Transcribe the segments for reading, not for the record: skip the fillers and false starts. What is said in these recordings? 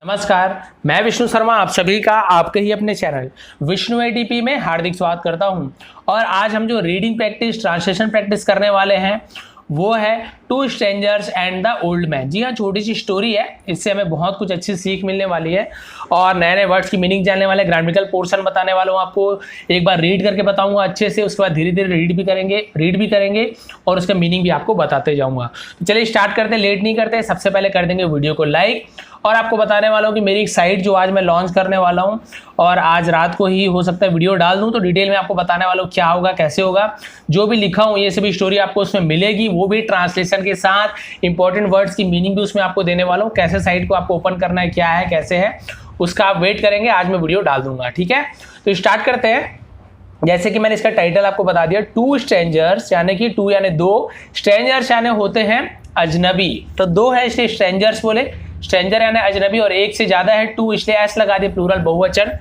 नमस्कार, मैं विष्णु शर्मा आप सभी का आपके ही अपने चैनल विष्णु एडीपी में हार्दिक स्वागत करता हूं। और आज हम जो रीडिंग प्रैक्टिस ट्रांसलेशन प्रैक्टिस करने वाले हैं वो है two strangers and the old man. जी हाँ, छोटी सी स्टोरी है, इससे हमें बहुत कुछ अच्छी सीख मिलने वाली है और नए नए वर्ड्स की मीनिंग जानने वाले, ग्रामेटिकल पोर्शन बताने वाला हूँ आपको। एक बार रीड करके बताऊंगा अच्छे से, उसके बाद धीरे धीरे रीड भी करेंगे और उसका मीनिंग भी आपको बताते जाऊंगा। तो चलिए स्टार्ट करते, लेट नहीं करते। सबसे पहले कर देंगे वीडियो को लाइक और आपको बताने वाला हूँ कि मेरी एक साइट जो आज मैं लॉन्च करने वाला हूँ और आज रात को ही हो सकता है वीडियो डाल दूँ, तो डिटेल में आपको बताने वाला हूँ क्या होगा, कैसे होगा। जो भी लिखा हूँ ये सभी स्टोरी आपको उसमें मिलेगी, वो भी ट्रांसलेशन के साथ इंपॉर्टेंट वर्ड्स की मीनिंग भी उसमें आपको देने वाला हूँ। कैसे साइट को आपको ओपन करना है, क्या है, कैसे है, उसका आप वेट करेंगे, आज मैं वीडियो डाल दूंगा। ठीक है, तो स्टार्ट करते हैं। जैसे कि मैंने इसका टाइटल आपको बता दिया, टू स्ट्रेंजर्स, यानी कि टू यानी दो, स्ट्रेंजर्स यानी होते हैं अजनबी। तो दो है इसलिए स्ट्रेंजर्स बोले, स्ट्रेंजर यानी अजनबी, और एक से ज्यादा है टू इसलिए एस लगा दिए, प्लूरल बहुवचन।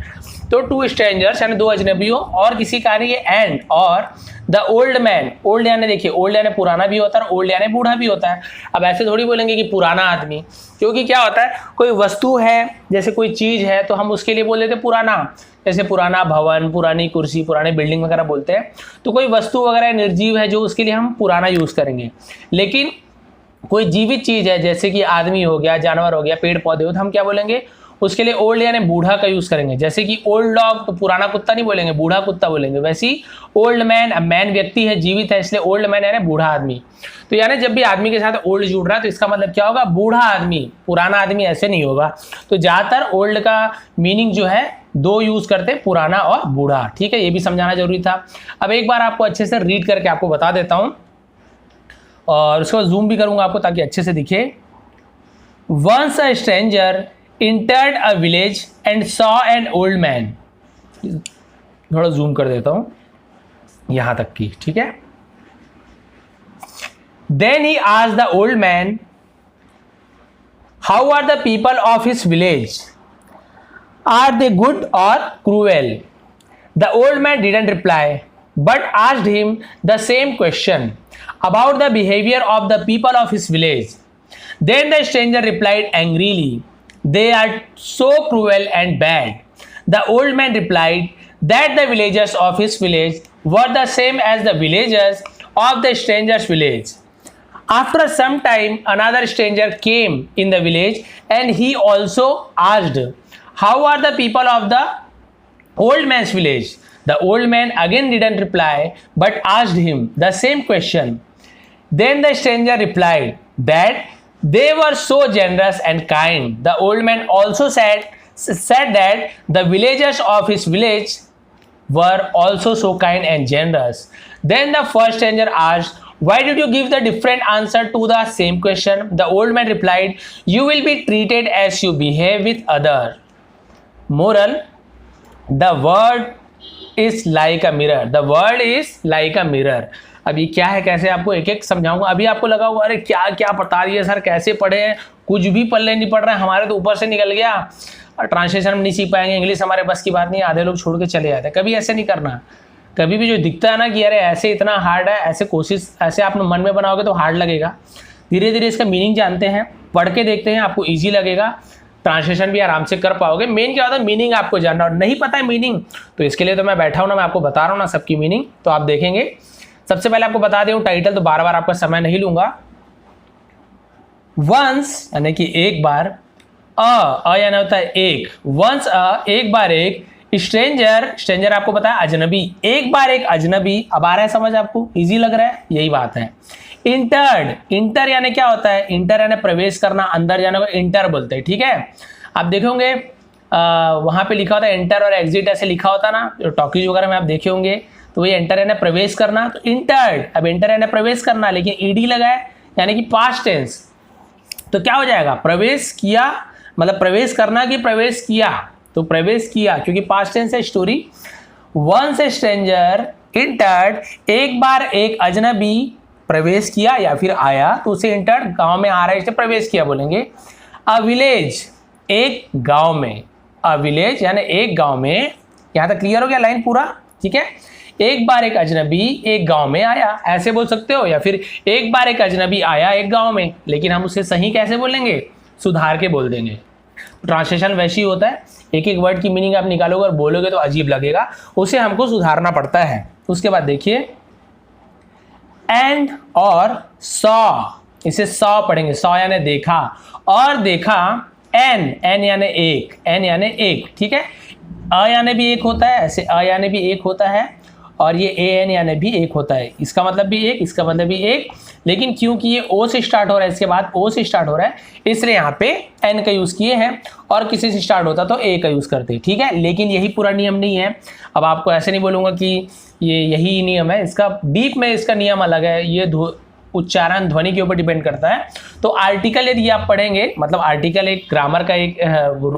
तो टू स्ट्रेंजर्स यानी दो अजनबियों, और किसी का नहीं है एंड, और द ओल्ड मैन। ओल्ड यानी देखिए, ओल्ड यानी पुराना भी होता है, ओल्ड यानी बूढ़ा भी होता है। अब ऐसे थोड़ी बोलेंगे कि पुराना आदमी, क्योंकि क्या होता है, कोई वस्तु है, जैसे कोई चीज है तो हम उसके लिए बोल देते पुराना, जैसे पुराना भवन, पुरानी कुर्सी, पुरानी बिल्डिंग वगैरह बोलते हैं। तो कोई वस्तु वगैरह निर्जीव है जो, उसके लिए हम पुराना यूज करेंगे। लेकिन कोई जीवित चीज है जैसे कि आदमी हो गया, जानवर हो गया, पेड़ पौधे हो, तो हम क्या बोलेंगे उसके लिए ओल्ड यानी बूढ़ा का यूज करेंगे। जैसे कि ओल्ड डॉग, तो पुराना कुत्ता नहीं बोलेंगे, बूढ़ा कुत्ता बोलेंगे। वैसे ही ओल्ड मैन, अब मैन व्यक्ति है, जीवित है, इसलिए ओल्ड मैन यानी बूढ़ा आदमी। तो यानी जब भी आदमी के साथ ओल्ड जुड़ रहा है तो इसका मतलब क्या होगा, बूढ़ा आदमी, पुराना आदमी ऐसे नहीं होगा। तो ज्यादातर ओल्ड का मीनिंग जो है दो यूज करते हैं, पुराना और बूढ़ा। ठीक है, ये भी समझाना जरूरी था। अब एक बार आपको अच्छे से रीड करके आपको बता देता हूं और उसको जूम भी करूंगा आपको ताकि अच्छे से दिखे। Once a stranger entered a village and saw an old man। थोड़ा जूम कर देता हूं यहां तक की, ठीक है। Then he asked the old man, how are the people of his village? Are they good or cruel? The old man didn't reply, but asked him the same question about the behavior of the people of his village. Then the stranger replied angrily, they are so cruel and bad. The old man replied that the villagers of his village were the same as the villagers of the stranger's village. After some time, another stranger came in the village and he also asked, how are the people of the old man's village? The old man again didn't reply but asked him the same question. Then the stranger replied that they were so generous and kind. The old man also said that the villagers of his village were also so kind and generous. Then the first stranger asked, why did you give the different answer to the same question? The old man replied, you will be treated as you behave with others. Moral, the word is like a mirror. The word is like a mirror. अब ये क्या है, कैसे आपको एक एक समझाऊंगा। अभी आपको लगा हुआ अरे क्या क्या बता रही है सर, कैसे पढ़े हैं, कुछ भी पल्ले नहीं पड़ रहा है, हमारे तो ऊपर से निकल गया और ट्रांसलेशन हम नहीं सीख पाएंगे, इंग्लिश हमारे बस की बात नहीं, आधे लोग छोड़ के चले जाते हैं। कभी ऐसे नहीं करना। कभी भी जो दिखता है ना कि अरे ऐसे इतना हार्ड है, ऐसे कोशिश ऐसे आप मन में बनाओगे तो हार्ड लगेगा। धीरे धीरे इसका मीनिंग जानते हैं, पढ़ के देखते हैं, आपको ईजी लगेगा, ट्रांसलेशन भी आराम से कर पाओगे। मेन क्या होता है, मीनिंग आपको जानना। और नहीं पता है मीनिंग तो इसके लिए तो मैं बैठा हूँ ना, मैं आपको बता रहा हूँ ना सबकी मीनिंग, तो आप देखेंगे। सबसे पहले आपको बता दूं टाइटल, तो बार बार आपका समय नहीं लूंगा। वंस यानी कि एक बार, अ यानी होता है एक, वंस अ एक बार एक, स्ट्रेंजर, स्ट्रेंजर आपको पता है अजनबी, एक बार एक अजनबी। अब आ रहा है समझ आपको, इजी लग रहा है, यही बात है। इंटर्ड, इंटर यानी क्या होता है, इंटर यानी प्रवेश करना, अंदर जाने को इंटर बोलते हैं। ठीक है, आप देखोगे वहां पे लिखा होता है एंटर और एग्जिट, ऐसे लिखा होता ना, जो टॉकीज वगैरह में आप देखे होंगे, तो ये एंटर यानी प्रवेश करना, तो इंटर्ड। अब एंटर यानी प्रवेश करना, लेकिन ईडी लगा है यानी कि पास्ट टेंस, तो क्या हो जाएगा, प्रवेश किया, मतलब प्रवेश करना कि प्रवेश किया, तो प्रवेश किया क्योंकि पास्ट टेंस है story. Once a stranger entered, एक बार एक अजनबी प्रवेश किया या फिर आया, तो उसे इंटर्ड, गांव में आ रहा है इसे प्रवेश किया बोलेंगे। अ विलेज, एक गांव में, अ विलेज यानी एक गांव में। यहां तक क्लियर हो गया लाइन पूरा, ठीक है। एक बार एक अजनबी एक गांव में आया, ऐसे बोल सकते हो, या फिर एक बार एक अजनबी आया एक गांव में, लेकिन हम उसे सही कैसे बोलेंगे, सुधार के बोल देंगे। ट्रांसलेशन वैसे ही होता है, एक एक वर्ड की मीनिंग आप निकालोगे और बोलोगे तो अजीब लगेगा, उसे हमको सुधारना पड़ता है। उसके बाद देखिए एंड और सॉ, इसे सॉ पढ़ेंगे, सॉ यानी देखा, और देखा एन यानी एक, एन यानी एक, ठीक है। अ यानी भी एक होता है, ऐसे अ यानी भी एक होता है, और ये ए एन यानी भी एक होता है, इसका मतलब भी एक, इसका मतलब भी एक, लेकिन क्योंकि ये ओ से स्टार्ट हो रहा है, इसके बाद ओ से स्टार्ट हो रहा है, इसलिए यहाँ पे एन का यूज़ किए हैं, और किसी से स्टार्ट होता तो ए का यूज़ करते, ठीक है। लेकिन यही पूरा नियम नहीं है। अब आपको ऐसे नहीं बोलूँगा कि ये यही नियम है, इसका डीप में इसका नियम अलग है, ये उच्चारण ध्वनि के ऊपर डिपेंड करता है। तो आर्टिकल यदि आप पढ़ेंगे, मतलब आर्टिकल एक ग्रामर का एक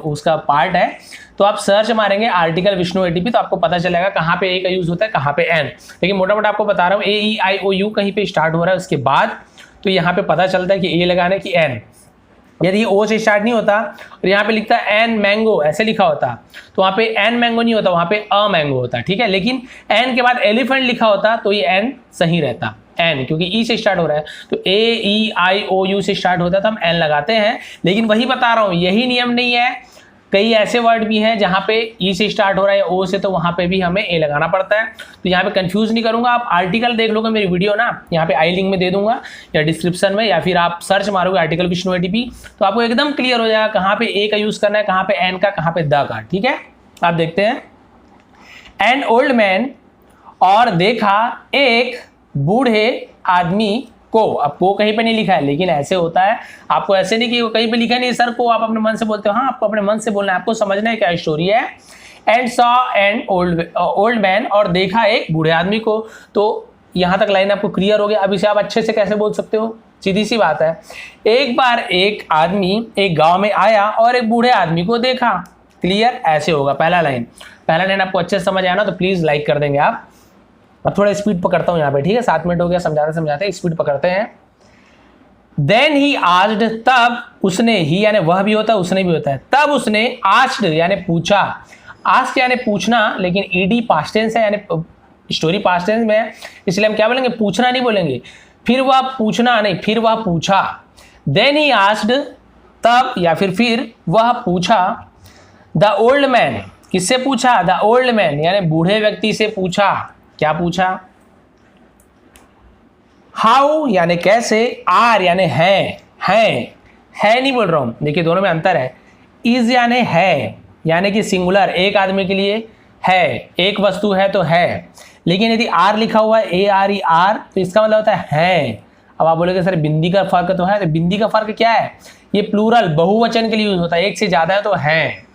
उसका पार्ट है, तो आप सर्च मारेंगे आर्टिकल विष्णु एटीपी तो आपको पता चलेगा कहाँ पे ए का यूज होता है, कहाँ पे एन। लेकिन मोटा मोटा आपको बता रहा हूँ, ए ई आई ओ यू कहीं पे स्टार्ट हो रहा है उसके बाद, तो यहाँ पे पता चलता है कि ए लगाना है कि एन। यदि ओ से स्टार्ट नहीं होता और यहाँ पे लिखता है एन मैंगो, ऐसे लिखा होता, तो वहाँ पे एन मैंगो नहीं होता, वहाँ पे अ मैंगो होता, ठीक है। लेकिन एन के बाद एलिफेंट लिखा होता तो ये एन सही रहता, एन, क्योंकि ई से स्टार्ट हो रहा है, तो ए ई आई ओ यू से स्टार्ट होता है तो हम एन लगाते हैं। लेकिन वही बता रहा हूँ, यही नियम नहीं है, कई ऐसे वर्ड भी हैं जहाँ पे ई से स्टार्ट हो रहा है ओ से, तो वहाँ पे भी हमें ए लगाना पड़ता है। तो यहाँ पे कंफ्यूज नहीं करूँगा, आप आर्टिकल देख लोगे मेरी वीडियो ना, यहाँ पे आई लिंक में दे दूंगा या डिस्क्रिप्शन में, या फिर आप सर्च मारोगे आर्टिकल विष्णु एटीपी तो आपको एकदम क्लियर हो जाएगा कहाँ पे ए का यूज़ करना है, कहाँ पे एन का, कहाँ पे द का, ठीक है। आप देखते हैं एन ओल्ड मैन, और देखा एक बूढ़े आदमी को। अब को कहीं पे नहीं लिखा है, लेकिन ऐसे होता है, आपको ऐसे नहीं कि कहीं पे लिखा नहीं सर को, आप अपने मन से बोलते हो, हाँ आपको अपने मन से बोलना है, आपको समझना है क्या स्टोरी है। And saw an old man, और देखा एक बूढ़े आदमी को। तो यहाँ तक लाइन आपको क्लियर हो गया। अब इसे आप अच्छे से कैसे बोल सकते हो, सीधी सी बात है, एक बार एक आदमी एक गाँव में आया और एक बूढ़े आदमी को देखा। क्लियर, ऐसे होगा पहला लाइन आपको अच्छे से समझ आया ना, तो प्लीज लाइक कर देंगे आप। अब थोड़ा स्पीड पकड़ता हूं यहाँ पे, ठीक है, 7 मिनट हो गया समझाते समझाते, स्पीड पकड़ते हैं। देन ही आस्क्ड, तब उसने, ही यानी वह भी होता है, उसने भी होता है, तब उसने आस्क्ड यानी पूछा, आस्क यानी पूछना, लेकिन ईडी पास्ट टेंस है, यानी स्टोरी पास्ट टेंस में है, इसलिए हम क्या बोलेंगे, पूछना नहीं बोलेंगे, फिर वह पूछना नहीं, फिर वह पूछा। देन ही आस्क्ड, तब या फिर वह पूछा। द ओल्ड मैन, किससे पूछा, द ओल्ड मैन यानी बूढ़े व्यक्ति से पूछा। क्या पूछा, हाउ यानी कैसे, आर यानी है नहीं बोल रहा हूं, देखिए दोनों में अंतर है। इज यानी है, यानी कि सिंगुलर, एक आदमी के लिए है, एक वस्तु है तो है। लेकिन यदि आर लिखा हुआ है, ए आर ई आर, तो इसका मतलब होता है। अब आप बोलोगे सर बिंदी का फर्क तो है, तो बिंदी का फर्क क्या है, ये प्लूरल बहुवचन के लिए यूज होता है, एक से ज्यादा है तो है।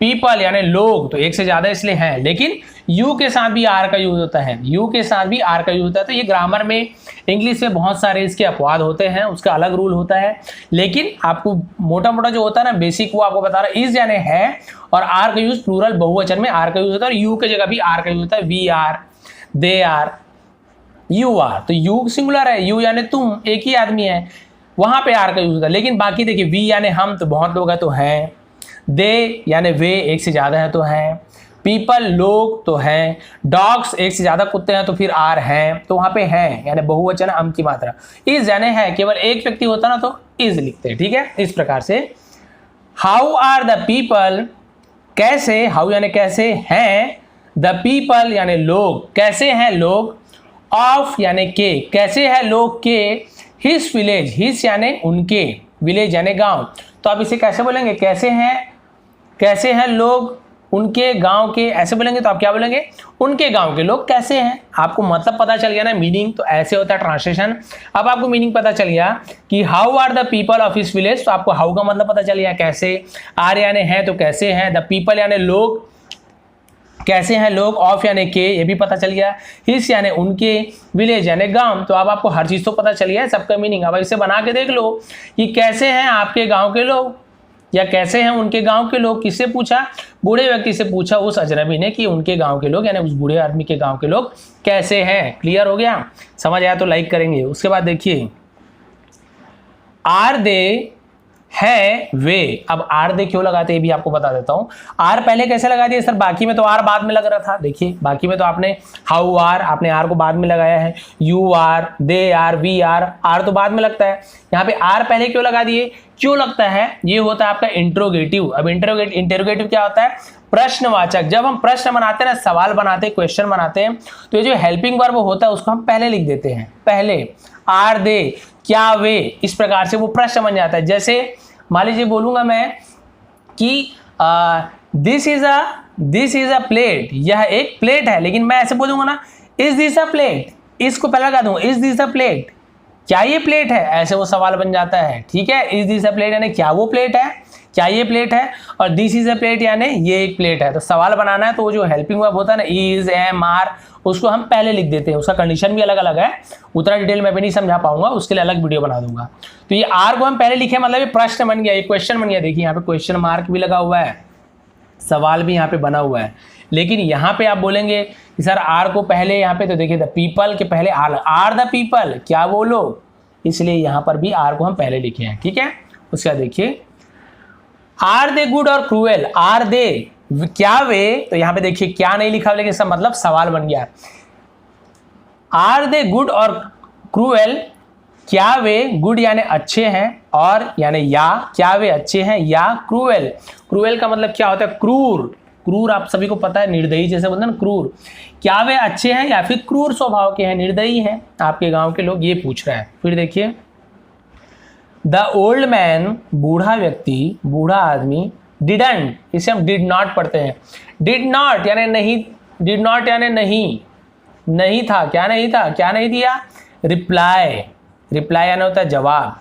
पीपल यानी लोग, तो एक से ज्यादा इसलिए हैं, लेकिन यू के साथ भी आर का यूज होता है, यू के साथ भी आर का यूज होता है। तो ये ग्रामर में, इंग्लिश में बहुत सारे इसके अपवाद होते हैं, उसका अलग रूल होता है, लेकिन आपको मोटा मोटा जो होता है ना बेसिक, वो आपको बता रहा है। इज यानी है, और आर का यूज प्लूरल बहुवचन में आर का यूज होता है, और यू की जगह भी आर का यूज होता है, we are, they are, you are. तो यू सिंगुलर है, यू यानी तुम, एक ही आदमी है, वहां पे आर का यूज होता है। लेकिन बाकी देखिए, वी यानी हम, तो बहुत लोग हैं तो हैं, दे यानी वे, एक से ज्यादा है तो हैं, पीपल लोग तो हैं, डॉग्स एक से ज्यादा कुत्ते हैं तो फिर आर हैं, तो वहां पे हैं यानी बहुवचन हम की मात्रा। इज यानी है, केवल एक व्यक्ति होता ना तो इज लिखते हैं, ठीक है। इस प्रकार से हाउ आर द पीपल, कैसे, हाउ यानी कैसे हैं, द पीपल यानी लोग, कैसे हैं लोग, ऑफ यानी के, कैसे हैं लोग के, हिज विलेज, हिज यानी उनके, विलेज यानी गांव। तो आप इसे कैसे बोलेंगे, कैसे हैं लोग उनके गांव के, ऐसे बोलेंगे तो आप क्या बोलेंगे, उनके गांव के लोग कैसे हैं। आपको मतलब पता चल गया ना, मीनिंग, तो ऐसे होता है ट्रांसलेशन। अब आपको मीनिंग पता चल गया कि how are the people of his village, तो आपको हाउ का मतलब पता चल गया कैसे, आर यानी है तो कैसे हैं, द पीपल यानी लोग, कैसे हैं लोग, ऑफ यानी के, ये भी पता चल गया, हिज यानी उनके, विलेज यानी गांव। तो अब आपको हर चीज तो पता चल गया है, सबका मीनिंग। अब इसे बना के देख लो कि कैसे हैं आपके गांव के लोग, या कैसे हैं उनके गांव के लोग। किससे पूछा, बूढ़े व्यक्ति से पूछा उस अजनबी ने कि उनके गांव के लोग, यानी उस बूढ़े आदमी के गांव के लोग कैसे हैं। क्लियर हो गया, समझ आया तो लाइक करेंगे। उसके बाद देखिए, आर दे है वे। अब आर दे क्यों लगाते हैं भी आपको बता देता हूं। आर पहले कैसे लगा दिया सर, बाकी में तो आर बाद में लग रहा था। देखिए बाकी में तो आपने हाउ आर, आपने आर को बाद में लगाया है, you are, they are, we are, are तो बाद में लगता है। यहाँ पे आर पहले क्यों लगा दिए, क्यों लगता है, ये होता है आपका इंट्रोगेटिव। अब इंट्रोगेटिव क्या होता है, प्रश्नवाचक। जब हम प्रश्न बनाते हैं ना, सवाल बनाते हैं, क्वेश्चन बनाते हैं, तो ये जो हेल्पिंग वर्ब होता है उसको हम पहले लिख देते हैं। पहले आर दे, क्या वे, इस प्रकार से वो प्रश्न बन जाता है। जैसे मान लीजिए बोलूंगा मैं कि दिस इज अ प्लेट, यह एक प्लेट है, लेकिन मैं ऐसे बोलूंगा ना, इज दिस अ प्लेट, इसको पहले लगा दूंगा, इज दिस अ प्लेट, क्या ये प्लेट है, ऐसे वो सवाल बन जाता है। ठीक है, इज दिस अ प्लेट यानी क्या वो प्लेट है, क्या ये प्लेट है, और दिस इज अ प्लेट यानी ये एक प्लेट है। तो सवाल बनाना है तो वो जो हेल्पिंग वर्ब होता है ना, इज, एम, आर, उसको हम पहले लिख देते हैं। उसका कंडीशन भी अलग अलग है, उतना डिटेल में भी नहीं समझा पाऊंगा, उसके लिए अलग वीडियो बना दूंगा। तो ये आर को हम पहले लिखे, मतलब ये प्रश्न बन गया, ये क्वेश्चन बन गया। देखिए यहाँ पे क्वेश्चन मार्क भी लगा हुआ है, सवाल भी यहाँ पे बना हुआ है। लेकिन यहाँ पे आप बोलेंगे कि सर आर को पहले यहाँ पे, तो देखिए द पीपल के पहले आर द पीपल, क्या वो लोग, इसलिए यहाँ पर भी आर को हम पहले लिखे हैं। ठीक है, उसके बाद देखिए आर दे गुड और क्रूएल, आर दे क्या वे, तो यहाँ पे देखिए क्या नहीं लिखा, लेकिन इसका मतलब सवाल बन गया। आर दे गुड और क्रूएल, क्या वे गुड यानी अच्छे हैं, और यानी या, क्या वे अच्छे हैं, या क्रूएल, क्रूएल का मतलब क्या होता है, क्रूर। क्रूर आप सभी को पता है, निर्दयी जैसे बोलते हैं ना, क्रूर। क्या वे अच्छे हैं या फिर क्रूर स्वभाव के हैं, निर्दयी हैं आपके गांव के लोग, ये पूछ रहा है। फिर देखिए द ओल्ड मैन, बूढ़ा व्यक्ति, बूढ़ा आदमी, डिडंट, इसे हम डिड नॉट पढ़ते हैं। डिड नॉट यानी नहीं, डिड नॉट यानी नहीं, नहीं था, क्या नहीं था, क्या नहीं दिया, रिप्लाई, रिप्लाई यानी होता है जवाब।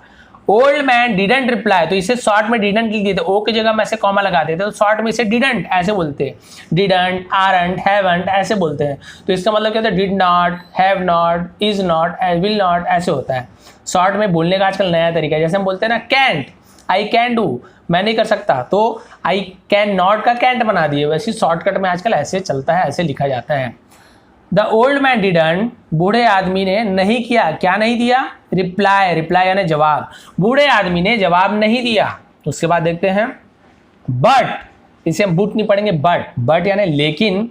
ओल्ड मैन डिडंट रिप्लाई, तो इसे शॉर्ट में डिडंट लिख देते, ओ की जगह में ऐसे कॉमा लगा देते, तो शॉर्ट में इसे डिडंट ऐसे बोलते हैं, डिडंट, आरंट, हैवंट ऐसे बोलते हैं। तो इसका मतलब क्या होता है, did not, have not, is not, will not, ऐसे होता है। शॉर्ट में बोलने का आजकल नया तरीका है, जैसे हम बोलते हैं ना कैंट, आई कैन डू, मैं नहीं कर सकता, तो आई कैन नॉट का कैंट बना दिए, वैसे शॉर्टकट में आजकल ऐसे चलता है, ऐसे लिखा जाता है। द ओल्ड मैन डिडंट, बूढ़े आदमी ने नहीं किया, क्या नहीं दिया, रिप्लाई, रिप्लाई यानी जवाब, बूढ़े आदमी ने जवाब नहीं दिया। उसके बाद देखते हैं बट, इसे हम बुट नहीं पढ़ेंगे, बट यानी लेकिन,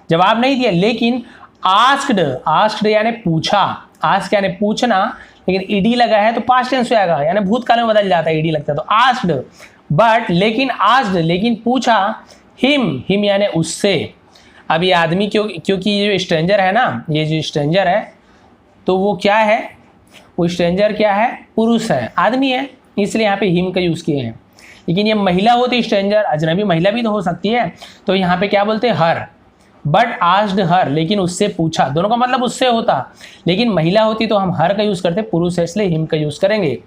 जवाब नहीं दिया, लेकिन आस्क्ड, आस्क्ड यानी पूछा, आस्क यानी पूछना, लेकिन ईडी लगा है तो पास्ट टेंस हो जाएगा, यानी भूतकाल में बदल जाता है, ईडी लगता है, तो आस्क्ड, बट लेकिन, आस्क्ड लेकिन पूछा, हिम यानी उससे। अब ये आदमी क्योंकि ये जो स्ट्रेंजर है ना, ये जो स्ट्रेंजर है, तो वो क्या है, वो स्ट्रेंजर क्या है, पुरुष है, आदमी है, इसलिए यहाँ पे हिम का यूज़ किए हैं। लेकिन ये महिला होती स्ट्रेंजर, अजनबी महिला भी तो हो सकती है, तो यहाँ पे क्या बोलते हैं, हर। बट आस्क्ड हर, लेकिन उससे पूछा, दोनों का मतलब उससे होता, लेकिन महिला होती तो हम हर का यूज़ करते, पुरुष है इसलिए हिम का यूज़ करेंगे।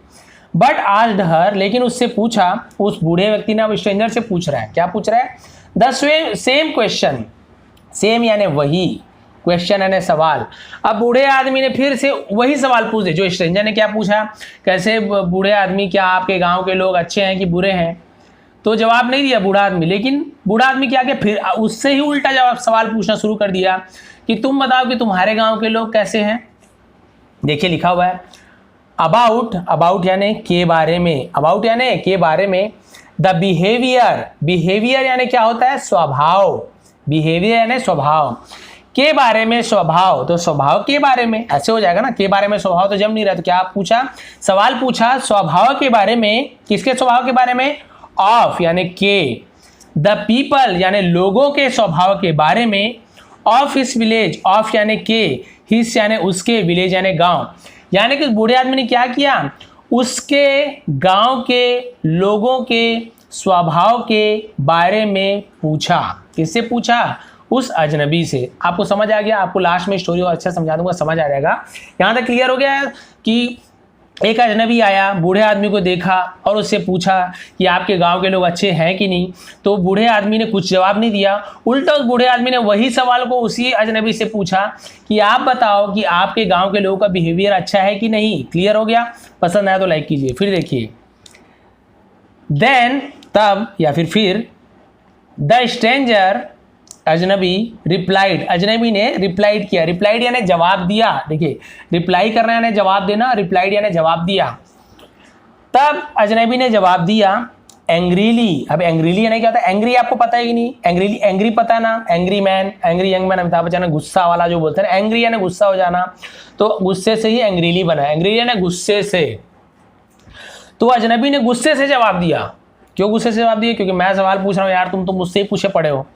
बट आस्क्ड हर, लेकिन उससे पूछा, उस बूढ़े व्यक्ति ने अब स्ट्रेंजर से पूछ रहा है, क्या पूछ रहा है, द सेम क्वेश्चन, सेम यानी वही, क्वेश्चन यानी सवाल। अब बूढ़े आदमी ने फिर से वही सवाल पूछ दिया जो स्ट्रेंजर ने क्या पूछा, कैसे बूढ़े आदमी, क्या आपके गांव के लोग अच्छे हैं कि बुरे हैं, तो जवाब नहीं दिया बूढ़ा आदमी। लेकिन बूढ़ा आदमी क्या किया, फिर उससे ही उल्टा जवाब सवाल पूछना शुरू कर दिया कि तुम बताओ कि तुम्हारे गांव के लोग कैसे हैं। देखिए लिखा हुआ है अबाउट, अबाउट यानी के बारे में, अबाउट यानी के बारे में, द बिहेवियर, बिहेवियर यानी क्या होता है, स्वभाव, बिहेवियर यानी स्वभाव, के बारे में स्वभाव, तो स्वभाव के बारे में ऐसे हो जाएगा ना, के बारे में स्वभाव तो जम नहीं रहा, तो क्या पूछा, सवाल पूछा स्वभाव के बारे में, किसके स्वभाव के बारे में, ऑफ यानी के, द पीपल यानी लोगों के स्वभाव के बारे में, ऑफ हिस विलेज, ऑफ यानी के, हिस यानी उसके, विलेज यानी गांव, यानी कि बूढ़े आदमी ने क्या किया, उसके गांव के लोगों के स्वभाव के बारे में पूछा। किससे पूछा, उस अजनबी से। आपको समझ आ गया, आपको लास्ट में स्टोरी और अच्छा समझा दूंगा, समझ आ जाएगा। यहाँ तक क्लियर हो गया है कि एक अजनबी आया, बूढ़े आदमी को देखा और उससे पूछा कि आपके गांव के लोग अच्छे हैं कि नहीं, तो बूढ़े आदमी ने कुछ जवाब नहीं दिया, उल्टा उस बूढ़े आदमी ने वही सवाल को उसी अजनबी से पूछा कि आप बताओ कि आपके गांव के लोगों का बिहेवियर अच्छा है कि नहीं। क्लियर हो गया, पसंद आया तो लाइक कीजिए। फिर देखिए देन, तब या फिर द स्ट्रेंजर, अजनबी, रिप्लाइड, अजनबी ने रिप्लाइड किया, रिप्लाइड यानी जवाब दिया। देखिए रिप्लाई करना यानी जवाब देना, रिप्लाइड यानी जवाब दिया। तब अजनबी ने जवाब दिया एंग्रीली। अब एंग्रीली यानी क्या होता है? एंग्री आपको पता है कि नहीं? एंग्रीली, एंग्री पता है ना? Angry man, angry young man, Amitabh Bachchan, गुस्सा वाला जो बोलते हैं, एंग्री यानी गुस्सा हो जाना, तो गुस्से से ही एंग्रीली बना है। एंग्रीली यानी गुस्से से। तो अजनबी ने गुस्से से जवाब दिया। क्यों गुस्से से जवाब दिया? क्योंकि मैं सवाल पूछ रहा हूं यार, तुम तो मुझसे ही पूछे पड़े हो।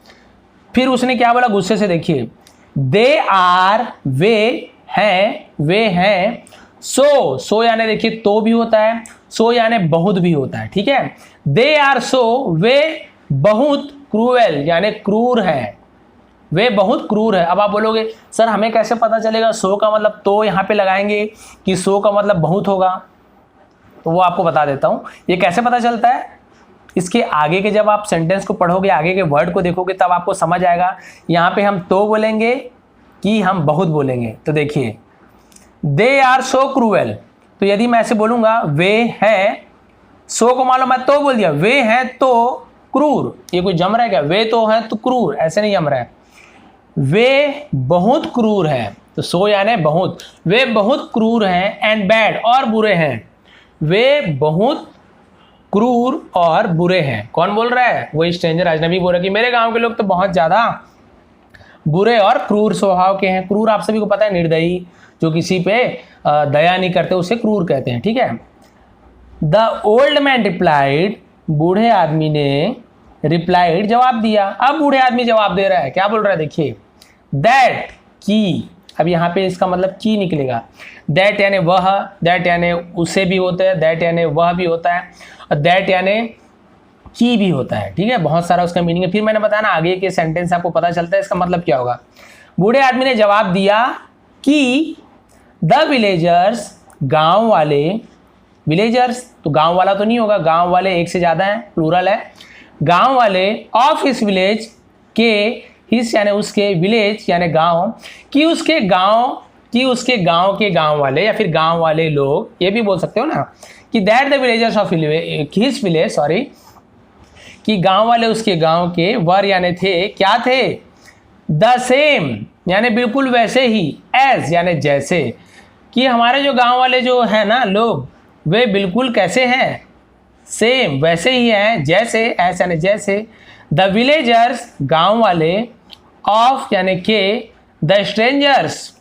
फिर उसने क्या बोला गुस्से से? देखिए, दे आर, वे हैं, सो यानी देखिए तो भी होता है, सो यानी बहुत भी होता है, ठीक है। दे आर सो, वे बहुत क्रूएल यानी क्रूर है, वे बहुत क्रूर है। अब आप बोलोगे सर हमें कैसे पता चलेगा? सो का मतलब तो यहाँ पे लगाएंगे कि सो का मतलब बहुत होगा, तो वो आपको बता देता हूँ। ये कैसे पता चलता है? इसके आगे के जब आप सेंटेंस को पढ़ोगे, आगे के वर्ड को देखोगे, तब आपको समझ आएगा यहाँ पे हम तो बोलेंगे कि हम बहुत बोलेंगे। तो देखिए, दे आर सो क्रूएल, तो यदि मैं ऐसे बोलूंगा वे हैं, सो को मालूम मैं तो बोल दिया, वे हैं तो क्रूर, ये कोई जम रहा है क्या? वे तो हैं तो क्रूर, ऐसे नहीं जम रहा है। वे बहुत क्रूर हैं, तो सो यानी बहुत, वे बहुत क्रूर हैं, एंड बैड और बुरे हैं, वे बहुत क्रूर और बुरे हैं। कौन बोल रहा है? वो स्ट्रेंजर, अजनबी बोल रहा है कि मेरे गांव के लोग तो बहुत ज्यादा बुरे और क्रूर स्वभाव के हैं। क्रूर आप सभी को पता है, निर्दयी, जो किसी पे दया नहीं करते उसे क्रूर कहते हैं, ठीक है। द ओल्ड मैन रिप्लाइड, बूढ़े आदमी ने रिप्लाइड जवाब दिया। अब बूढ़े आदमी जवाब दे रहा है, क्या बोल रहा है? देखिए, दैट की, अब यहाँ पे इसका मतलब की निकलेगा। दैट यानी वह, दैट यानी उसे भी होता है, दैट यानी वह भी होता है, और दैट यानी की भी होता है, ठीक है। बहुत सारा उसका मीनिंग है। फिर मैंने बताया ना, आगे के सेंटेंस आपको पता चलता है इसका मतलब क्या होगा। बूढ़े आदमी ने जवाब दिया कि द विलेजर्स, गांव वाले, विलेजर्स तो गांव वाला तो नहीं होगा, गांव वाले एक से ज्यादा है, प्लूरल है। गांव वाले ऑफ हिस विलेज के, हिस यानी उसके, विलेज यानी गांव, कि उसके गांव के गांव वाले, या फिर गांव वाले लोग, ये भी बोल सकते हो ना कि that the villagers of his village, sorry, कि गांव वाले उसके गांव के, वर यानी थे, क्या थे? द सेम यानी बिल्कुल वैसे ही, एज यानी जैसे, कि हमारे जो गांव वाले जो है ना लोग, वे बिल्कुल कैसे हैं? सेम, वैसे ही हैं, जैसे, एज यानी जैसे। द विलेजर्स गांव वाले, ऑफ यानी के, the strangers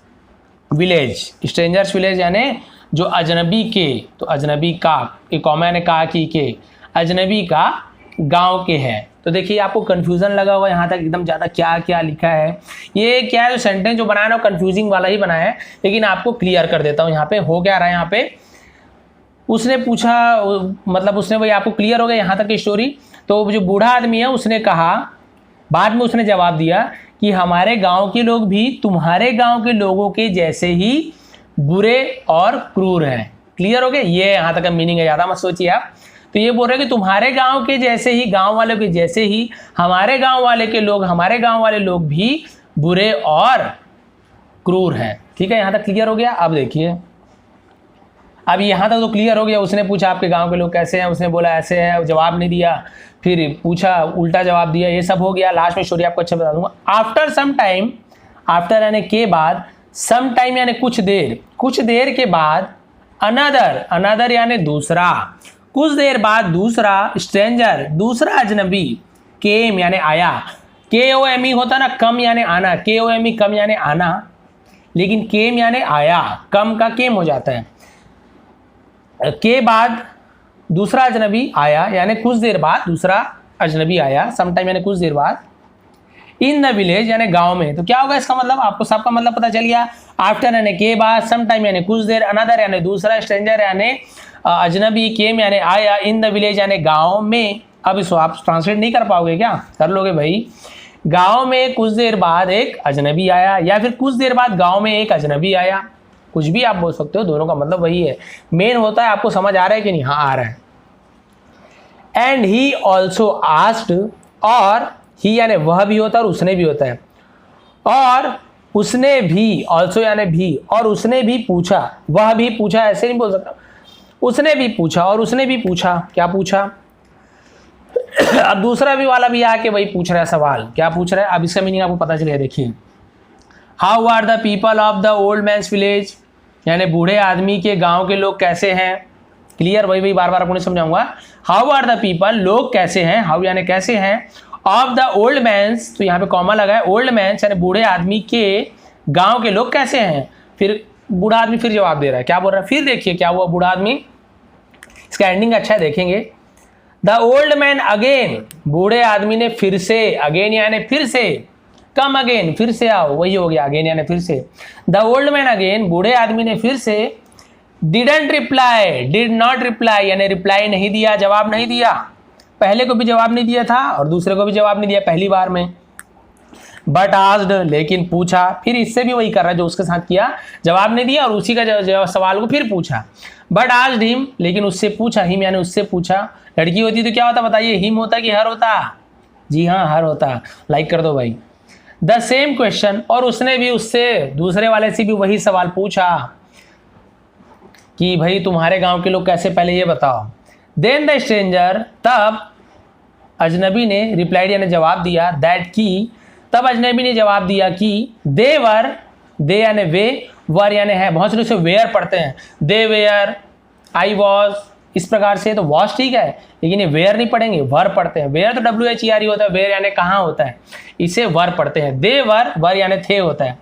village, strangers village यानी जो अजनबी के, तो अजनबी का, एक कॉमा यानी का की के, अजनबी का गांव के हैं। तो देखिए आपको कंफ्यूजन लगा हुआ यहाँ तक एकदम ज़्यादा, क्या क्या लिखा है, ये क्या है, जो सेंटेंस जो बनाया ना कंफ्यूजिंग वाला ही बनाया है, लेकिन आपको क्लियर कर देता हूँ यहाँ पे हो क्या रहा है। यहाँ पे उसने पूछा, मतलब उसने, वही आपको क्लियर हो गया यहाँ तक की स्टोरी। तो जो बूढ़ा आदमी है उसने कहा, बाद में उसने जवाब दिया कि हमारे गांव के लोग भी तुम्हारे गांव के लोगों के जैसे ही बुरे और क्रूर हैं। क्लियर हो गया? ये यहाँ तक का मीनिंग है, ज़्यादा मत सोचिए आप। तो ये बोल रहे हैं कि तुम्हारे गांव के जैसे ही, गांव वालों के जैसे ही हमारे गांव वाले लोग भी बुरे और क्रूर हैं। ठीक है, यहाँ तक क्लियर हो गया? अब देखिए, अब यहाँ तक तो क्लियर हो गया। उसने पूछा आपके गांव के लोग कैसे हैं, उसने बोला ऐसे है, जवाब नहीं दिया, फिर पूछा उल्टा जवाब दिया, ये सब हो गया। लास्ट में स्टोरी आपको अच्छे बता दूंगा। आफ्टर सम टाइम, आफ्टर यानी के बाद, सम टाइम यानी कुछ देर, कुछ देर के बाद, अनदर, अनदर यानी दूसरा, कुछ देर बाद दूसरा, स्ट्रेंजर दूसरा अजनबी, केम यानी आया, KOME होता ना, कम यानी आना, KOME कम यानी आना, लेकिन केम यानी आया, कम का केम हो जाता है। के बाद दूसरा अजनबी आया, यानी कुछ देर बाद दूसरा अजनबी आया, समटाइम यानी कुछ देर बाद, इन द विलेज यानी गांव में। तो क्या होगा इसका मतलब? आपको सबका मतलब पता चल गया। आफ्टर यानी के बाद, समटाइम यानी कुछ देर, अनदर यानी दूसरा, स्ट्रेंजर यानी अजनबी, केम यानी आया, इन द विलेज यानी गांव में। अब इसको आप ट्रांसलेट नहीं कर पाओगे क्या? कर लोगे भाई। गांव में कुछ देर बाद एक अजनबी आया, या फिर कुछ देर बाद गांव में एक अजनबी आया, कुछ भी आप बोल सकते हो, दोनों का मतलब वही है। मेन होता है आपको समझ आ रहा है कि नहीं? हाँ आ रहा है। एंड ही ऑल्सो आस्क्ड, और ही यानी वह भी होता है और उसने भी होता है, और उसने भी, ऑल्सो यानी भी, और उसने भी पूछा, वह भी पूछा, ऐसे नहीं बोल सकता, उसने भी पूछा और उसने भी पूछा। क्या पूछा? अब दूसरा भी वाला भी आके वही पूछ रहा है सवाल। क्या पूछ रहा है? अब इसका मीनिंग आपको पता चलेगा। देखिए, how are the people of the old man's village, यानी बूढ़े आदमी के गांव के लोग कैसे हैं, क्लियर, वही बार बार आपको नहीं समझाऊंगा। हाउ आर द पीपल, लोग कैसे हैं, हाउ यानी कैसे हैं, ऑफ द ओल्ड मैंस, तो यहाँ पे कॉमा लगा है, ओल्ड मैंस यानी बूढ़े आदमी के गांव के लोग कैसे हैं। फिर बूढ़ा आदमी फिर जवाब दे रहा है, क्या बोल रहा है, फिर देखिए क्या हुआ बूढ़ा आदमी, इसका एंडिंग अच्छा है देखेंगे। द ओल्ड मैन अगेन, बूढ़े आदमी ने फिर से, अगेन यानी फिर से, कम अगेन फिर से आओ, वही हो गया अगेन यानी फिर से। द ओल्ड मैन अगेन, बूढ़े आदमी ने फिर से, didn't reply, did not reply यानी रिप्लाई नहीं दिया, जवाब नहीं दिया, पहले को भी जवाब नहीं दिया था और दूसरे को भी जवाब नहीं दिया पहली बार में। बट आस्क्ड, लेकिन पूछा, फिर इससे भी वही कर रहा है जो उसके साथ किया, जवाब नहीं दिया और उसी का सवाल को फिर पूछा। बट आस्क्ड हिम, लेकिन उससे पूछा, हिम यानी उससे पूछा, लड़की होती तो क्या होता बताइए, हिम होता कि हर होता, जी हाँ हर होता, लाइक कर दो भाई। द सेम क्वेश्चन, और उसने भी उससे दूसरे वाले से भी वही सवाल पूछा कि भाई तुम्हारे गांव के लोग कैसे, पहले ये बताओ। देन द स्ट्रेंजर, तब अजनबी ने रिप्लाइड यानी जवाब दिया, दैट की, तब अजनबी ने जवाब दिया कि दे वर, दे यानी वे, वर यानी है, बहुत से लोग वेयर पढ़ते हैं, दे वेयर, आई वॉज, इस प्रकार से, तो वॉज ठीक है लेकिन ये वेयर नहीं पढ़ेंगे, वर पढ़ते हैं। वेयर तो WHERE होता है, वेयर यानी कहाँ होता है, इसे वर पढ़ते हैं। दे वर, वर यानी थे होता है।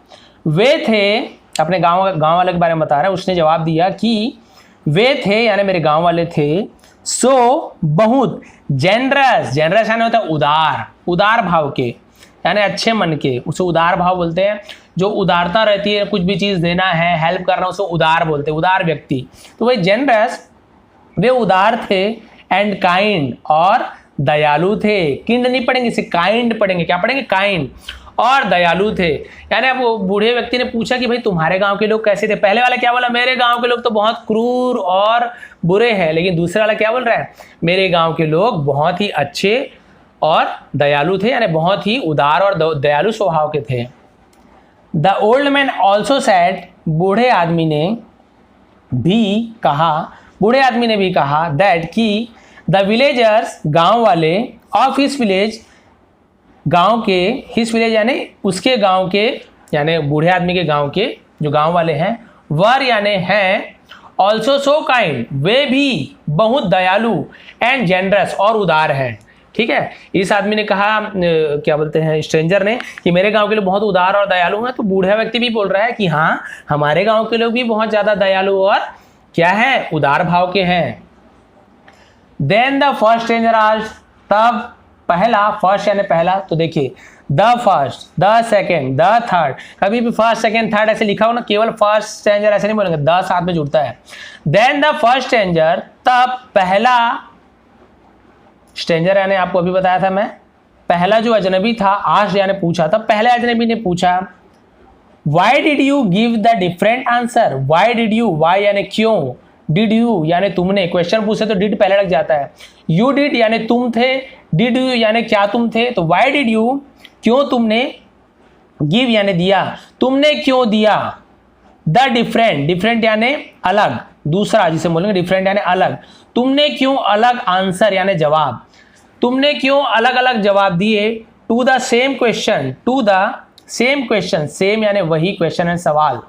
वे थे, अपने गांव वाले के बारे में बता रहा है, उसने जवाब दिया कि वे थे यानी मेरे गांव वाले थे, सो बहुत, जेनरस, जेनरस यानी होता है उदार, उदार भाव के यानी अच्छे मन के, उसे उदार भाव बोलते हैं। जो उदारता रहती है, कुछ भी चीज़ देना है, हेल्प करना, उसे उदार बोलते हैं, उदार व्यक्ति। तो वही जेनरस, वे उदार थे, एंड काइंड, और दयालु थे। किंड नहीं पढ़ेंगे, इसे काइंड पढ़ेंगे, क्या पढ़ेंगे, काइंड, और दयालु थे। यानी अब वो बूढ़े व्यक्ति ने पूछा कि भाई तुम्हारे गांव के लोग कैसे थे, पहले वाला क्या बोला, मेरे गांव के लोग तो बहुत क्रूर और बुरे हैं, लेकिन दूसरे वाला क्या बोल रहा है, मेरे गांव के लोग बहुत ही अच्छे और दयालु थे, यानी बहुत ही उदार और दयालु स्वभाव के थे। The old man also sad, बूढ़े आदमी ने भी कहा, बूढ़े आदमी ने भी कहा, दैट कि द विलेजर्स, गांव वाले, ऑफ हिस विलेज, गांव के, हिस विलेज यानी उसके गांव के, यानी बूढ़े आदमी के गांव के जो गांव वाले हैं, वर यानी हैं, ऑल्सो सो काइंड, वे भी बहुत दयालु, एंड जेनरस और उदार हैं। ठीक है, इस आदमी ने कहा, क्या बोलते हैं स्ट्रेंजर ने, कि मेरे गांव के लोग बहुत उदार और दयालु हैं, तो बूढ़ा व्यक्ति भी बोल रहा है कि हाँ हमारे गांव के लोग भी बहुत ज़्यादा दयालु और क्या है, उदार भाव के हैं। Then the first stranger asked, तब पहला, फर्स्ट यानी पहला, तो देखिए the first, the second, the third, कभी भी फर्स्ट सेकेंड थर्ड ऐसे लिखा हो ना, केवल फर्स्ट स्ट्रेंजर ऐसे नहीं बोलेंगे, द साथ में जुड़ता है। देन द फर्स्ट स्ट्रेंजर, तब पहला स्ट्रेंजर यानी आपको अभी बताया था मैं, पहला जो अजनबी था, आस्क्ड यानी पूछा, तब पहले अजनबी ने पूछा, why did you give the different answer, why did you, why यानी क्यों, डिड यू यानी तुमने, क्वेश्चन पूछे तो डिड पहले लग जाता है, यू डिड यानी तुम थे, डिड यू यानी क्या तुम थे, तो वाई डिड यू क्यों तुमने, गिव यानी दिया, तुमने क्यों दिया, द डिफरेंट, डिफरेंट यानी अलग, दूसरा जिसे बोलेंगे डिफरेंट यानी अलग, तुमने क्यों अलग आंसर यानी जवाब, तुमने क्यों अलग अलग जवाब दिए, to the same question, to the same question, same यानी वही, क्वेश्चन है सवाल,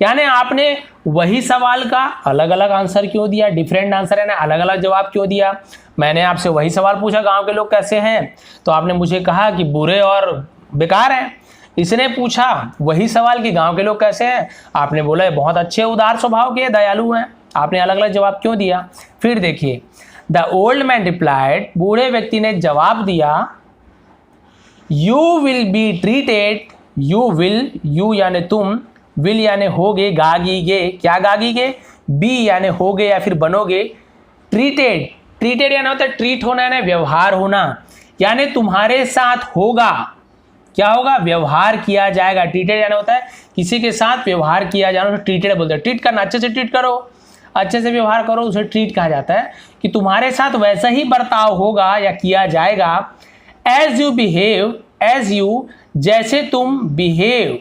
यानी आपने वही सवाल का अलग अलग आंसर क्यों दिया, डिफरेंट आंसर यानी अलग अलग जवाब क्यों दिया। मैंने आपसे वही सवाल पूछा गांव के लोग कैसे हैं, तो आपने मुझे कहा कि बुरे और बेकार हैं। इसने पूछा वही सवाल कि गांव के लोग कैसे हैं, आपने बोला बहुत अच्छे उदार स्वभाव के, दयालु हैं, आपने अलग अलग जवाब क्यों दिया। फिर देखिए द ओल्ड मैन रिप्लाइड, बूढ़े व्यक्ति ने जवाब दिया, you will be treated, you will, you यानी तुम, विल यानी होगे, गागीगे, क्या गागीगे, बी यानी होगे या फिर बनोगे, ट्रीटेड, ट्रीटेड यानी होता है ट्रीट होना यानी व्यवहार होना, यानी तुम्हारे साथ होगा, क्या होगा, व्यवहार किया जाएगा। ट्रीटेड यानी होता है किसी के साथ व्यवहार किया जाना, ट्रीटेड बोलते हैं, ट्रीट करना, अच्छे से ट्रीट करो, अच्छे से व्यवहार करो, उसे ट्रीट कहा जाता है, कि तुम्हारे साथ वैसा ही बर्ताव होगा या किया जाएगा, as you behave, as you जैसे तुम बिहेव,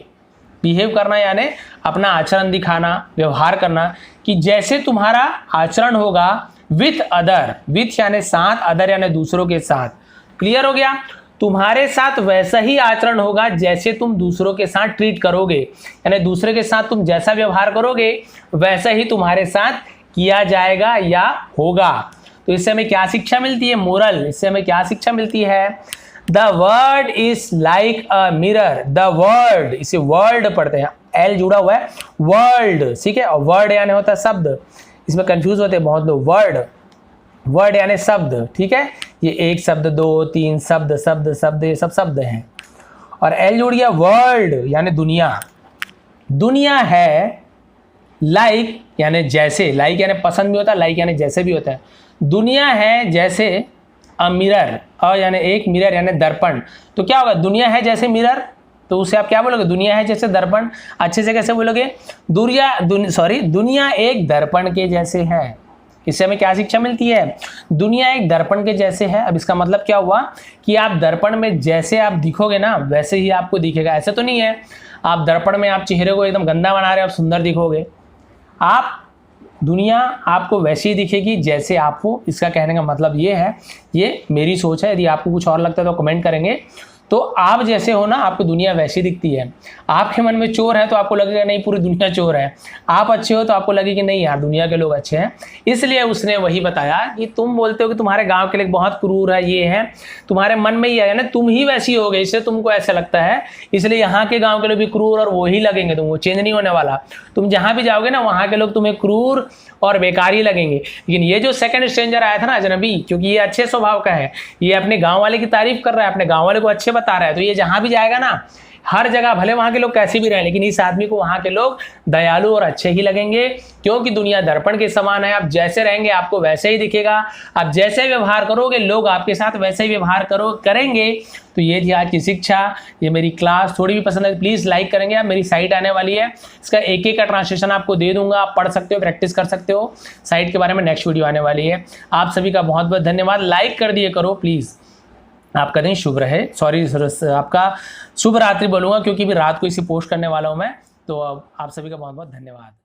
बिहेव करना यानी अपना आचरण दिखाना, व्यवहार करना, कि जैसे तुम्हारा आचरण होगा, विथ अदर, विथ यानी साथ, अदर यानी दूसरों के साथ, क्लियर हो गया, तुम्हारे साथ वैसा ही आचरण होगा जैसे तुम दूसरों के साथ ट्रीट करोगे, यानी दूसरे के साथ तुम जैसा व्यवहार करोगे वैसा ही तुम्हारे साथ किया जाएगा या होगा। तो इससे हमें क्या शिक्षा मिलती है? मोरल। इससे हमें क्या शिक्षा मिलती है? The word is like a mirror. The word, इसे वर्ल्ड पढ़ते हैं, एल जुड़ा हुआ है, वर्ल्ड, ठीक है। और वर्ड यानी होता है शब्द, इसमें कंफ्यूज होते हैं बहुत लोग। वर्ड, वर्ड यानी शब्द, ठीक है। ये एक शब्द, दो, तीन शब्द, शब्द शब्द, ये सब शब्द हैं। और एल जुड़ गया, वर्ल्ड यानी दुनिया। दुनिया है लाइक यानी जैसे, लाइक यानी पसंद भी होता है, लाइक यानी जैसे भी होता है। दुनिया है जैसे अ मिरर, अ यानी एक, मिरर यानी दर्पण। तो क्या होगा? दुनिया है जैसे मिरर, तो उसे आप क्या बोलोगे? दुनिया है जैसे दर्पण। अच्छे से कैसे बोलोगे? दुनिया एक दर्पण के जैसे है। इससे हमें क्या शिक्षा मिलती है? दुनिया एक दर्पण के जैसे है। अब इसका मतलब क्या हुआ कि आप दर्पण में जैसे आप दिखोगे ना, वैसे ही आपको दिखेगा। ऐसा तो नहीं है आप दर्पण में आप चेहरे को एकदम गंदा बना रहे हो, आप सुंदर दिखोगे। आप दुनिया आपको वैसी ही दिखेगी जैसे आप हो। इसका कहने का मतलब ये है, ये मेरी सोच है। यदि आपको कुछ और लगता है तो कमेंट करेंगे। तो आप जैसे हो ना, आपको दुनिया वैसी दिखती है। आपके मन में चोर है तो आपको लगेगा नहीं पूरी दुनिया चोर है। आप अच्छे हो तो आपको लगेगा नहीं यार दुनिया के लोग अच्छे हैं। इसलिए उसने वही बताया कि तुम बोलते हो कि तुम्हारे गांव के लोग बहुत क्रूर है, ये है, तुम्हारे मन में ही है ना, तुम ही वैसी हो गई, इससे तुमको ऐसा लगता है। इसलिए यहाँ के गाँव के लोग भी क्रूर और वही लगेंगे तुमको, चेंज नहीं होने वाला। तुम जहाँ भी जाओगे ना, वहाँ के लोग तुम्हें क्रूर और बेकार ही लगेंगे। लेकिन ये जो सेकंड स्ट्रेंजर आया था ना, अजनबी, क्योंकि ये अच्छे स्वभाव का है, ये अपने गांव वाले की तारीफ कर रहा है, अपने गांव वाले को अच्छे बता रहा है, तो ये जहां भी जाएगा ना, हर जगह भले वहां के लोग कैसे भी रहे, लेकिन इस आदमी को वहां के लोग दयालु और अच्छे ही लगेंगे। क्योंकि दुनिया दर्पण के समान है, आप जैसे रहेंगे आपको वैसे ही दिखेगा। आप जैसे व्यवहार करोगे लोग आपके साथ वैसे ही व्यवहार करेंगे। तो ये थी आज की शिक्षा। ये मेरी क्लास थोड़ी भी पसंद है प्लीज़ लाइक करेंगे आप। मेरी साइट आने वाली है, इसका एक एक का ट्रांसलेशन आपको दे दूंगा, आप पढ़ सकते हो, प्रैक्टिस कर सकते हो। साइट के बारे में नेक्स्ट वीडियो आने वाली है। आप सभी का बहुत बहुत धन्यवाद। लाइक कर दिए करो प्लीज़। आपका दिन शुभ रहे। सॉरी आपका शुभ रात्रि बोलूँगा क्योंकि भी रात को इसे पोस्ट करने वाला हूँ मैं। तो आप सभी का बहुत बहुत धन्यवाद।